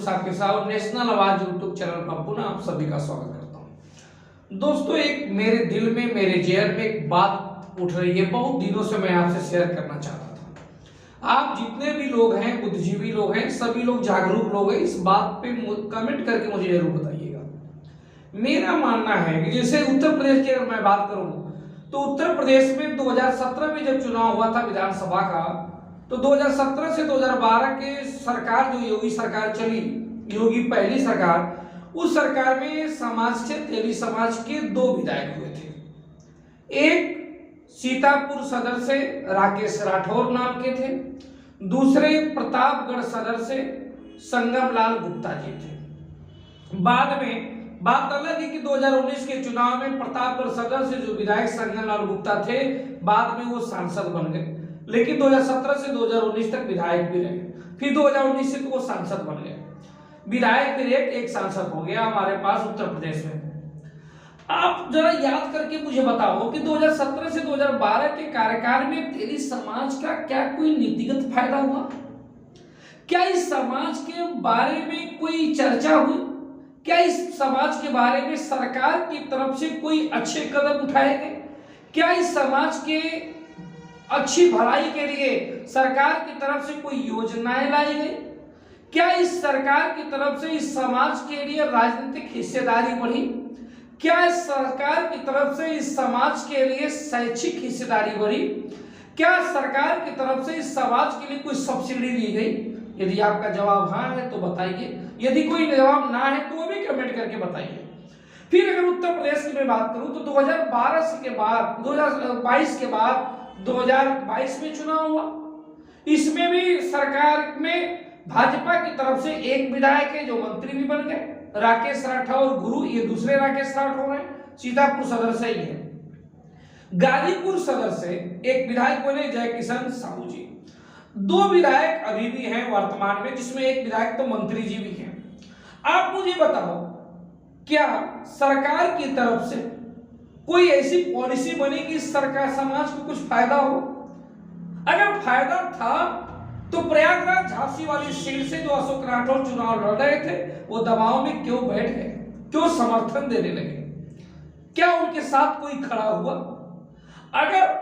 साकिब साहब नेशनल आवाज YouTube channel पर पुनः आप सभी का स्वागत करता हूं। दोस्तों, एक मेरे दिल में, मेरे जेहन में एक बात उठ रही है, बहुत दिनों से मैं आपसे शेयर करना चाहता था। आप जितने भी लोग हैं, बुद्धिजीवी लोग हैं, सभी लोग जागरूक लोग हैं, इस बात पे कमेंट करके मुझे जरूर बताइएगा। मेरा मानना है कि जैसे उत्तर प्रदेश की अगर मैं बात करूं तो उत्तर प्रदेश में 2017 में जब चुनाव हुआ था विधानसभा का, तो 2017 से 2012 के सरकार, जो योगी सरकार चली, योगी पहली सरकार, उस सरकार में समाज से तेली समाज के 2 विधायक हुए थे। एक सीतापुर सदर से राकेश राठौर नाम के थे, दूसरे प्रतापगढ़ सदर से संगम लाल गुप्ता जी थे। बाद में बात अलग है कि 2019 के चुनाव में प्रतापगढ़ सदर से जो विधायक संगम लाल गुप्ता थे, बाद में वो सांसद बन गए, लेकिन 2017 से 2019 तक विधायक भी रहे। फिर 2019 से तो वो सांसद बन गए, विधायक फिर एक सांसद हो गया हमारे पास उत्तर प्रदेश में। आप जरा याद करके मुझे बताओ कि 2017 से 2012 के कार्यकाल में तेली समाज का क्या कोई नीतिगत फायदा हुआ? क्या इस समाज के बारे में कोई चर्चा हुई? क्या इस समाज के बारे में सरकार की तरफ से कोई अच्छे कदम उठाए गए? क्या इस समाज के अच्छी भलाई के लिए सरकार की तरफ से कोई योजनाएं लाई गई? क्या इस सरकार की तरफ से इस समाज के लिए राजनीतिक हिस्सेदारी बढ़ी? क्या इस सरकार की तरफ से इस समाज के लिए शैक्षिक हिस्सेदारी बढ़ी? क्या सरकार की तरफ से इस समाज के लिए कोई सब्सिडी दी गई? यदि आपका जवाब हाँ है तो बताइए, यदि कोई जवाब ना है तो वो भी कमेंट करके बताइए। फिर अगर उत्तर प्रदेश की मैं बात करूं तो 2012 के बाद 2022 के बाद 2022 में चुनाव हुआ। इसमें भी सरकार में भाजपा की तरफ से एक विधायक है जो मंत्री भी बन गए, राकेश राठौर गुरु, ये दूसरे राकेश राठौर हैं, सीतापुर सदर से ही है। गाजीपुर सदर से एक विधायक बने जय किशन साहू जी। 2 विधायक अभी भी हैं वर्तमान में, जिसमें एक विधायक तो मंत्री जी भी हैं। आप मुझे बताओ, क्या सरकार की तरफ से कोई ऐसी पॉलिसी बनी कि सरकार समाज को कुछ फायदा हो? अगर फायदा था तो प्रयागराज झांसी वाली सीट से जो अशोक राठौर चुनाव लड़ रहे थे, वो दबाव में क्यों बैठ गए? क्यों समर्थन देने लगे? क्या उनके साथ कोई खड़ा हुआ? अगर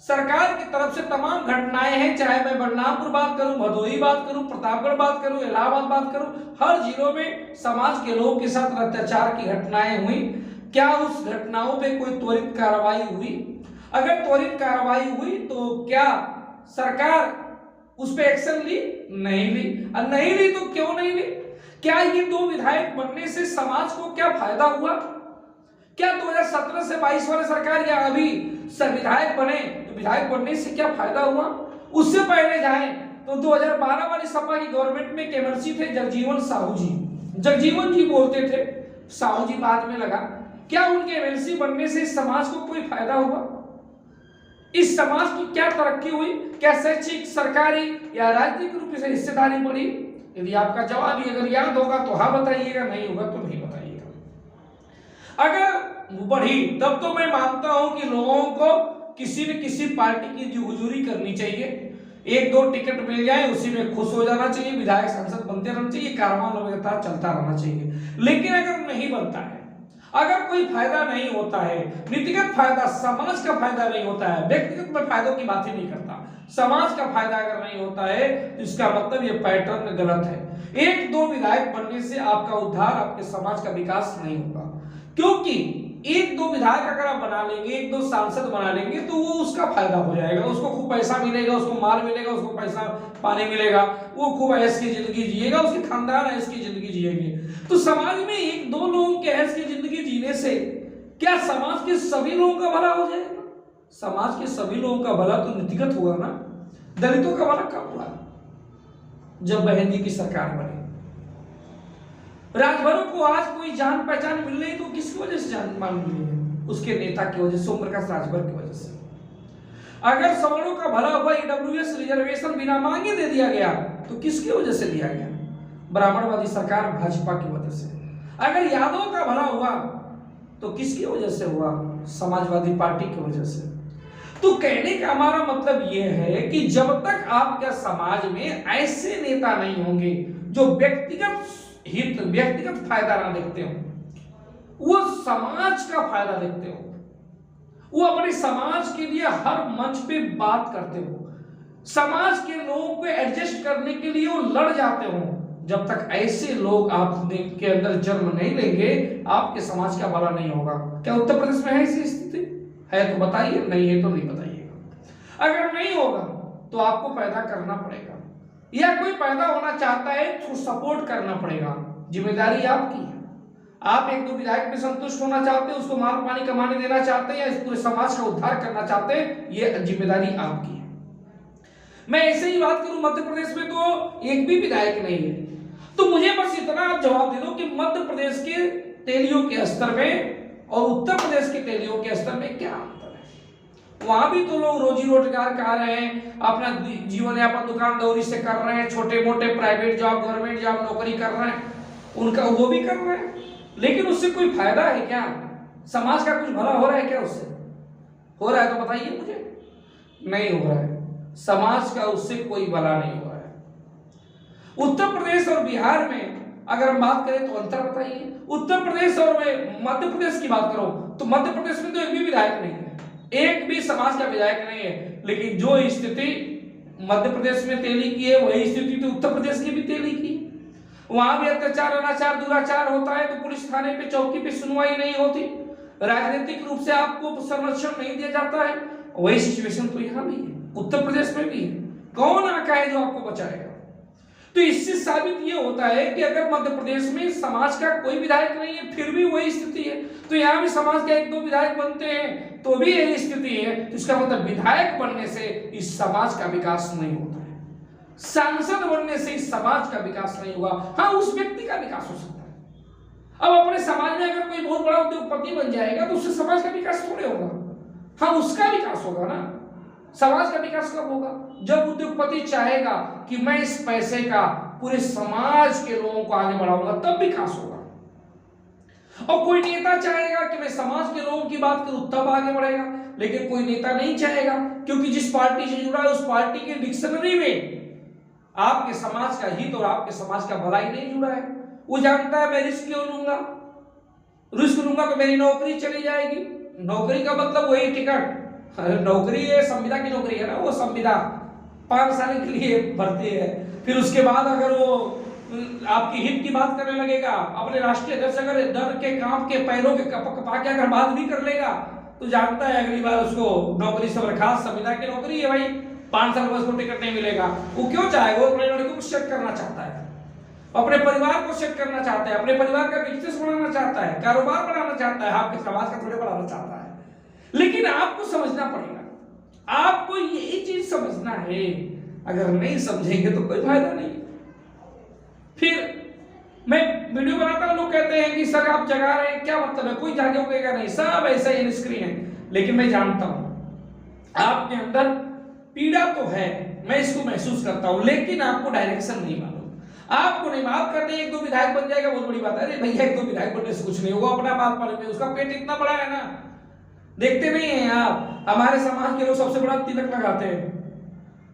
सरकार की तरफ से तमाम घटनाएं हैं, चाहे मैं बलरामपुर बात करूं, भदोही बात करूं, प्रतापगढ़ बात करूं, इलाहाबाद बात करूं, हर जिलों में समाज के लोगों के साथ अत्याचार की घटनाएं हुई, क्या उस घटनाओं पे कोई त्वरित कार्रवाई हुई? अगर त्वरित कार्रवाई हुई तो क्या सरकार उस पे एक्शन ली? नहीं ली। और नहीं ली तो क्यों नहीं ली? क्या ये 2 विधायक बनने से समाज को क्या फायदा हुआ? क्या 2017 से 22 वाले सरकार या अभी विधायक बने तो विधायक बनने से क्या फायदा हुआ? उससे पहले जाएं तो 2012 वाली सपा की गवर्नमेंट में एमएलसी थे जगजीवन साहू जी। जगजीवन जी बोलते थे, साहू जी बाद में लगा। क्या उनके एमएलसी बनने से इस समाज को कोई फायदा हुआ? इस समाज की क्या तरक्की हुई? क्या शैक्षिक, सरकारी या राजनीतिक रूप से हिस्सेदारी बढ़ी? यदि आपका जवाब अगर याद होगा तो हाँ बताइएगा, नहीं होगा तो नहीं बताइएगा। अगर बढ़ी तब तो मैं मानता हूं कि लोगों को किसी न किसी पार्टी की हुजूरी करनी चाहिए, 1-2 टिकट मिल जाए उसी में खुश हो जाना चाहिए, विधायक सांसद बनते रहना चाहिए, कारवां लगातार चलता रहना चाहिए। लेकिन अगर नहीं बनता है, अगर कोई फायदा नहीं होता है, नीतिगत फायदा, समाज का फायदा नहीं होता है, व्यक्तिगत में फायदों की बात ही नहीं करता, समाज का फायदा अगर नहीं होता है तो इसका मतलब ये पैटर्न गलत है। 1-2 विधायक बनने से आपका उद्धार, आपके समाज का विकास नहीं होगा, क्योंकि 1-2 विधायक अगर आप बना लेंगे, 1-2 सांसद बना लेंगे तो वो उसका फायदा हो जाएगा, उसको खूब पैसा मिलेगा, उसको माल मिलेगा, उसको पैसा पानी मिलेगा, वो खूब ऐश की जिंदगी जिएगा, उसके खानदान ऐश की जिंदगी जिएंगे। तो समाज में 1-2 लोगों के ऐश की जिंदगी जीने से क्या समाज के सभी लोगों का भला हो जाएगा? समाज के सभी लोगों का भला तो नीतिगत होगा ना। दलितों का भला कब हुआ? जब बहन जी की सरकार बनी। राजभरों को आज कोई जान पहचान मिल रही तो किसकी वजह से जान मान मिली है? उसके नेता की वजह से, ओम प्रकाश राजभर की वजह से। अगर सवर्णों का भला हुआ, ईडब्ल्यूएस रिजर्वेशन बिना मांगे दे दिया गया तो किसकी वजह से दिया गया? ब्राह्मणवादी सरकार भाजपा की वजह से। अगर यादवों का भला हुआ तो किसकी वजह से हुआ? समाजवादी पार्टी की वजह से। तो कहने का हमारा मतलब यह है कि जब तक आपके समाज में ऐसे नेता नहीं होंगे जो व्यक्तिगत हित, व्यक्तिगत फायदा ना देखते हो, वो समाज का फायदा देखते हो, वो अपने समाज के लिए हर मंच पे बात करते हो, समाज के लोगों को एडजस्ट करने के लिए वो लड़ जाते हो। जब तक ऐसे लोग आपके अंदर जन्म नहीं लेंगे, आपके समाज का भला नहीं होगा। क्या उत्तर प्रदेश में है ऐसी स्थिति? है तो बताइए, नहीं है तो नहीं बताइएगा। अगर नहीं होगा तो आपको पैदा करना पड़ेगा, या कोई पैदा होना चाहता है तो सपोर्ट करना पड़ेगा। जिम्मेदारी आपकी है। आप एक दो विधायक में संतुष्ट होना चाहते हैं, उसको माल पानी कमाने देना चाहते हैं, या इस पूरे समाज का उद्धार करना चाहते हैं, ये जिम्मेदारी आपकी है। मैं ऐसे ही बात करूं, मध्य प्रदेश में तो एक भी विधायक नहीं है, तो मुझे बस इतना आप जवाब दे दो कि मध्य प्रदेश के तेलियों के स्तर में और उत्तर प्रदेश के तेलियों के स्तर में क्या अंतर है। वहां भी तो लोग रोजी रोजगार कर रहे हैं, अपना जीवन यापन दुकान दौरी से कर रहे हैं, छोटे मोटे प्राइवेट जॉब, गवर्नमेंट जॉब, नौकरी कर रहे हैं, उनका वो भी कर रहे हैं, लेकिन उससे कोई फायदा है क्या? समाज का कुछ भला हो रहा है क्या उससे? हो रहा है तो बताइए मुझे। नहीं हो रहा है, समाज का उससे कोई भला नहीं हो रहा है। उत्तर प्रदेश और बिहार में अगर हम बात करें तो अंतर बताइए। उत्तर प्रदेश और मध्य प्रदेश की बात करो तो मध्य प्रदेश में तो एक भी विधायक नहीं है, एक भी समाज का विधायक नहीं है, लेकिन जो स्थिति मध्य प्रदेश में तेली की है वही स्थिति तो उत्तर प्रदेश की भी तेली की। वहां भी अत्याचार, अनाचार, दुराचार होता है तो पुलिस थाने पे, चौकी पे सुनवाई नहीं होती, राजनीतिक रूप से आपको संरक्षण नहीं दिया जाता है। वही सिचुएशन तो यहाँ भी है, उत्तर प्रदेश में भी है। कौन आका है जो आपको बचाएगा? तो इससे साबित ये होता है कि अगर मध्य प्रदेश में समाज का कोई विधायक नहीं है फिर भी वही स्थिति है, तो यहाँ भी समाज के एक दो विधायक बनते हैं तो भी यही स्थिति है। तो इसका मतलब विधायक बनने से इस समाज का विकास नहीं होता है, सांसद बनने से इस समाज का विकास नहीं होगा। हाँ, उस व्यक्ति का विकास हो सकता है। अब अपने समाज में अगर कोई बहुत बड़ा उद्योगपति बन जाएगा तो उससे समाज का विकास थोड़े होगा। हाँ, उसका विकास होगा ना। समाज का विकास कब होगा? जब उद्योगपति चाहेगा कि मैं इस पैसे का पूरे समाज के लोगों को आगे बढ़ाऊंगा, तब विकास होगा। और कोई नेता चाहेगा कि मैं समाज के लोगों की बात करूं, तब आगे बढ़ेगा। लेकिन कोई नेता नहीं चाहेगा, क्योंकि जिस पार्टी से जुड़ा है उस पार्टी के डिक्शनरी में आपके समाज का हित और आपके समाज का भलाई नहीं जुड़ा है। वो जानता है मैं रिस्क क्यों लूंगा, रिस्क लूंगा तो मेरी नौकरी चली जाएगी। नौकरी का मतलब वही टिकट, नौकरी है संविदा की नौकरी है ना, वो संविदा 5 साल के लिए भरती है। फिर उसके बाद अगर वो आपकी हित की बात करने लगेगा, अपने राष्ट्रीय अध्यक्ष अगर दर के कांप के पैरों के कपा के अगर बात भी कर लेगा तो जानता है अगली बार उसको नौकरी से बर्खास्त, संविदा की नौकरी है भाई, 5 साल बाद उसको टिकट नहीं मिलेगा। वो क्यों चाहेगा? वो अपने लड़के को सेट करना चाहता है, अपने परिवार को सेट करना चाहता है, अपने परिवार का बिजनेस बढ़ाना चाहता है, कारोबार बढ़ाना चाहता है, आपके समाज का थोड़े बढ़ाना चाहता है। लेकिन आपको समझना पड़ेगा, आपको यही चीज समझना है। अगर नहीं समझेंगे तो कोई फायदा नहीं। फिर मैं वीडियो बनाता हूं, लोग कहते हैं कि सर आप जगा रहे हैं, क्या मतलब है? कोई जागे होगा नहीं, सब ऐसा ही निष्क्रिय है। लेकिन मैं जानता हूं आपके अंदर पीड़ा तो है, मैं इसको महसूस करता हूं, लेकिन आपको डायरेक्शन नहीं मालूम। आपको नहीं माफ करते एक दो विधायक बन जाएगा बहुत बड़ी बात है। अरे भैया, एक दो विधायक बनने से कुछ नहीं होगा, अपना बात पड़े, उसका पेट इतना बड़ा है ना, देखते नहीं है आप। हमारे समाज के लोग सबसे बड़ा तिलक लगाते हैं,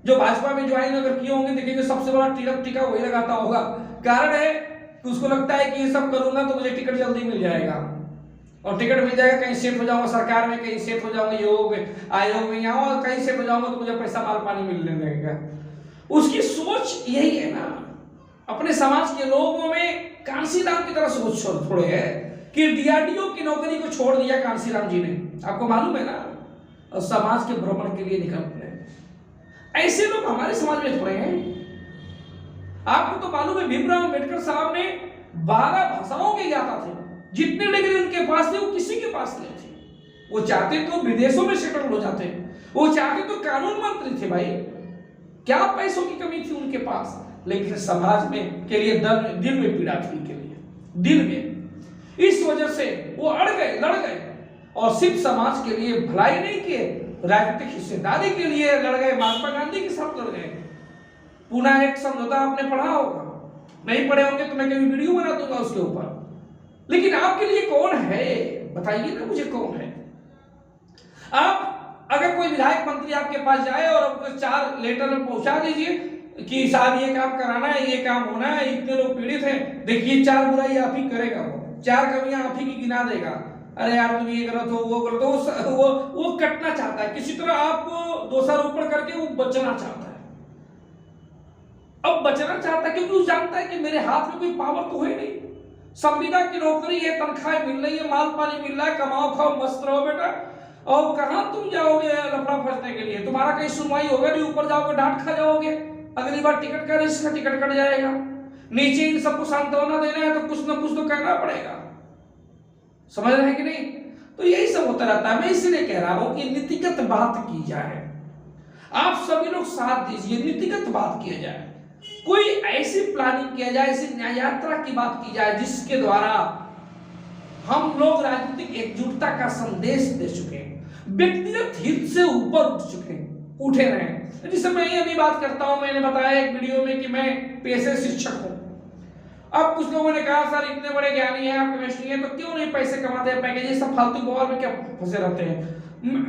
जो भाजपा में ज्वाइन अगर किए होंगे देखेंगे सबसे बड़ा तिलक टीका वही लगाता होगा। कारण है कि उसको लगता है कि ये सब करूंगा तो मुझे टिकट जल्दी मिल जाएगा, और टिकट मिल जाएगा, कहीं सेट हो जाऊंगा सरकार में, कहीं सेट हो जाऊंगा योग आयोग में, यहाँ कहीं सेट हो जाऊंगा तो मुझे पैसा माल पानी मिलने लगेगा। उसकी सोच यही है ना। अपने समाज के लोगों में कांसीराम की तरह सोच थोड़े है कि डीआरडीओ की नौकरी को छोड़ दिया कांसीराम जी ने, आपको मालूम है ना, और समाज के भ्रमण के लिए निकल पड़े। ऐसे लोग हमारे समाज में थोड़े हैं। आपको तो मालूम है भीमराव अम्बेडकर साहब ने 12 भाषाओं के ज्ञाता थे, जितने डिग्री उनके पास थे वो किसी के पास नहीं थे। वो चाहते तो विदेशों में सेटल हो जाते, वो चाहते तो कानून मंत्री थे भाई, क्या पैसों की कमी थी उनके पास। लेकिन समाज में के लिए दिल में पीड़ा थी उनके लिए, दिल में। इस वजह से वो अड़ गए, लड़ गए, और सिर्फ समाज के लिए भलाई नहीं किए, राजनीतिक हिस्सेदारी के लिए लड़ गए, महात्मा गांधी के साथ लड़ गए। पुणे एक्ट समझौता आपने पढ़ा होगा, नहीं पढ़े होंगे तो मैं कभी वीडियो बना दूंगा उसके ऊपर। लेकिन आपके लिए कौन है बताइए ना मुझे, कौन है? आप अगर कोई विधायक मंत्री आपके पास जाए और आपको 4 लेटर पहुंचा दीजिए कि साहब ये काम कराना है, ये काम होना है, इतने लोग पीड़ित हैं, देखिए 4 बुराई आप ही करेगा, वो 4 कमियां आप ही की गिना देगा। अरे यार तुम ये गलत हो, वो गलत हो, वो कटना चाहता है, किसी तरह आपको दोषारोपण करके वो बचना चाहता है। अब बचना चाहता है क्योंकि वो जानता है कि मेरे हाथ में कोई पावर तो है नहीं, संविदा की नौकरी है, तनख्वाह मिल रही है, माल पानी मिल रहा है, कमाओ खाओ मस्त रहो बेटा। और कहां तुम जाओगे लफड़ा फंसने के लिए, तुम्हारा कहीं सुनवाई होगा नहीं, ऊपर जाओगे डांट खा जाओगे, अगली बार टिकट का रिस्क है, टिकट कट जाएगा। नीचे इन सबको सांत्वना देना है तो कुछ ना कुछ तो कहना पड़ेगा, समझ रहे हैं कि नहीं। तो यही सब होता रहता है। मैं इसीलिए कह रहा हूं कि नीतिगत बात की जाए, आप सभी लोग साथ दीजिए, नीतिगत बात किया जाए, कोई ऐसी प्लानिंग किया जाए, ऐसी न्याय यात्रा की बात की जाए जिसके द्वारा हम लोग राजनीतिक एकजुटता का संदेश दे चुके हैं, व्यक्तिगत हित से ऊपर उठे रहे। जिससे मैं अभी बात करता हूं, मैंने बताया एक वीडियो में कि मैं पेशे शिक्षक हूं। अब कुछ लोगों ने कहा सर इतने बड़े ज्ञानी हैं आप, केमिस्ट्री हैं, तो क्यों नहीं पैसे कमाते हैं, पैकेज, ये सब फालतू बवाल में क्या फंसे रहते हैं।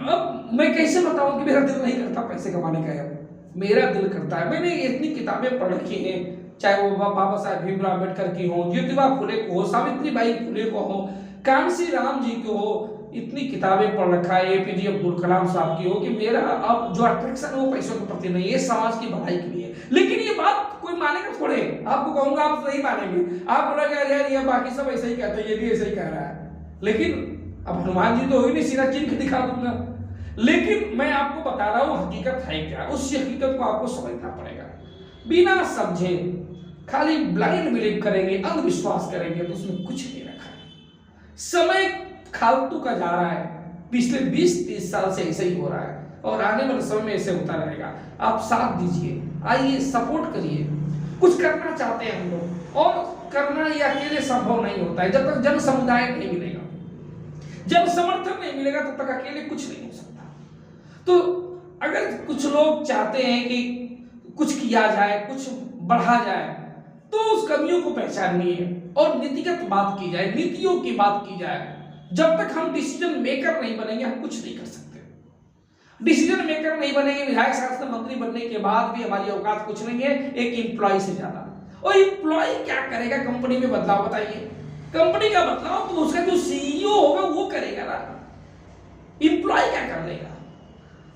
अब मैं कैसे बताऊं कि मेरा दिल नहीं करता पैसे कमाने का, है मेरा दिल करता है। मैंने इतनी किताबें पढ़ रखी हैं, चाहे वो बाबा साहेब भीमराव अम्बेडकर की हो, ज्योतिबा फुले को हो, सावित्रीबाई फुले को हो, कांसी राम जी को हो, इतनी किताबें पढ़ रखा है, एपीजे अब्दुल कलाम साहब की हो, कि मेरा अब जो अट्रैक्शन है वो पैसों के प्रति नहीं है, समाज की भलाई के लिए। लेकिन ये बात कोई मानेगा थोड़े, आपको कहूंगा आप नहीं मानेंगे, आप बोलेंगे यार ये बाकी सब ऐसे ही कहते हैं, ये भी ऐसे ही कह रहा है। लेकिन अब हनुमान जी तो हो ही नहीं, सीधा चीन के दिखा दूंगा। लेकिन मैं आपको बता रहा हूं हकीकत है क्या, उस हकीकत को आपको समझना पड़ेगा। बिना समझे खाली ब्लाइंड बिलीव करेंगे, अंधविश्वास करेंगे तो उसमें कुछ नहीं रखा है। समय फालतू का जा रहा है, पिछले 20-30 साल से ऐसे ही हो रहा है और आने वाले समय में ऐसे होता रहेगा। आप साथ दीजिए, आइए सपोर्ट करिए। कुछ करना चाहते हैं हम लोग, और करना ये अकेले संभव नहीं होता है। जब तक जन समुदाय नहीं मिलेगा, जब समर्थन नहीं मिलेगा तब तक अकेले कुछ नहीं हो सकता। तो अगर कुछ लोग चाहते हैं कि कुछ किया जाए, कुछ बढ़ा जाए, तो उस कमियों को पहचानिए और नीतिगत बात की जाए, नीतियों की बात की जाए। जब तक हम डिसीजन मेकर नहीं बनेंगे हम कुछ नहीं कर सकते। डिसीजन मेकर नहीं बनेंगे, विधायक सांसद मंत्री बनने के बाद भी हमारी औकात कुछ नहीं है एक एम्प्लॉय से ज्यादा। और एम्प्लॉय क्या करेगा कंपनी में बदलाव, बताइए। कंपनी का बदलाव तो उसका जो सीईओ होगा वो करेगा ना, एम्प्लॉय क्या कर लेगा।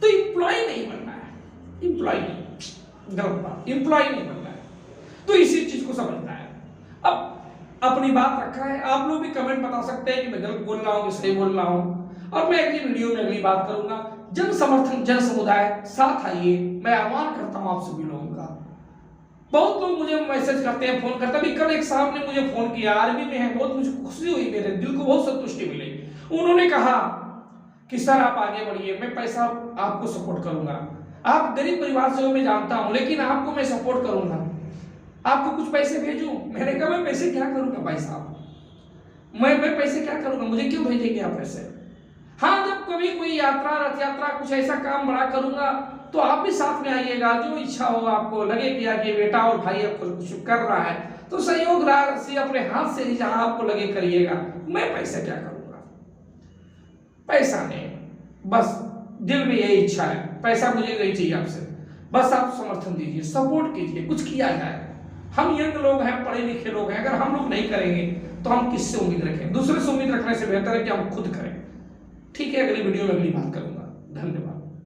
तो एम्प्लॉय नहीं बनना है, एम्प्लॉय नहीं, गलत बात, एम्प्लॉय नहीं बनना है। तो इसी चीज को समझना है। अब अपनी बात रखा है, आप लोग भी कमेंट बता सकते हैं कि मैं गलत बोल रहा हूं कि सही बोल रहा हूं, और मैं अगली वीडियो में अगली बात करूंगा। जन समर्थन, जन समुदाय, साथ आइए, मैं आह्वान करता हूं आप सभी लोगों का। बहुत लोग मुझे मैसेज करते हैं, फोन करते हैं। अभी कल एक साहब ने मुझे फोन किया, आर्मी में है, बहुत मुझे खुशी हुई, मेरे दिल को बहुत संतुष्टि मिली। उन्होंने कहा कि सर आप आगे बढ़िए, मैं पैसा आपको सपोर्ट करूंगा, आप गरीब परिवार से हो मैं जानता हूं, लेकिन आपको मैं सपोर्ट करूंगा, आपको कुछ पैसे भेजूं। मैंने कहा मैं पैसे क्या करूंगा भाई साहब, मैं पैसे क्या करूंगा, मुझे क्यों भेजेंगे आप पैसे। हाँ, जब कभी कोई यात्रा, रथ यात्रा, कुछ ऐसा काम बड़ा करूंगा तो आप भी साथ में आइएगा। जो इच्छा हो, आपको लगे कि आगे बेटा और भाई आपको कुछ कर रहा है तो सहयोग राशि अपने हाथ से जहां आपको लगे करिएगा। मैं पैसे क्या करूंगा, पैसा नहीं, बस दिल में यही इच्छा है, पैसा मुझे नहीं चाहिए आपसे, बस आप समर्थन दीजिए, सपोर्ट कीजिए, कुछ किया जाए। हम यंग लोग हैं, पढ़े लिखे लोग हैं, अगर हम लोग नहीं करेंगे तो हम किससे उम्मीद रखें। दूसरे से उम्मीद रखने से बेहतर है कि हम खुद करें। ठीक है, अगली वीडियो में अगली बात करूंगा। धन्यवाद।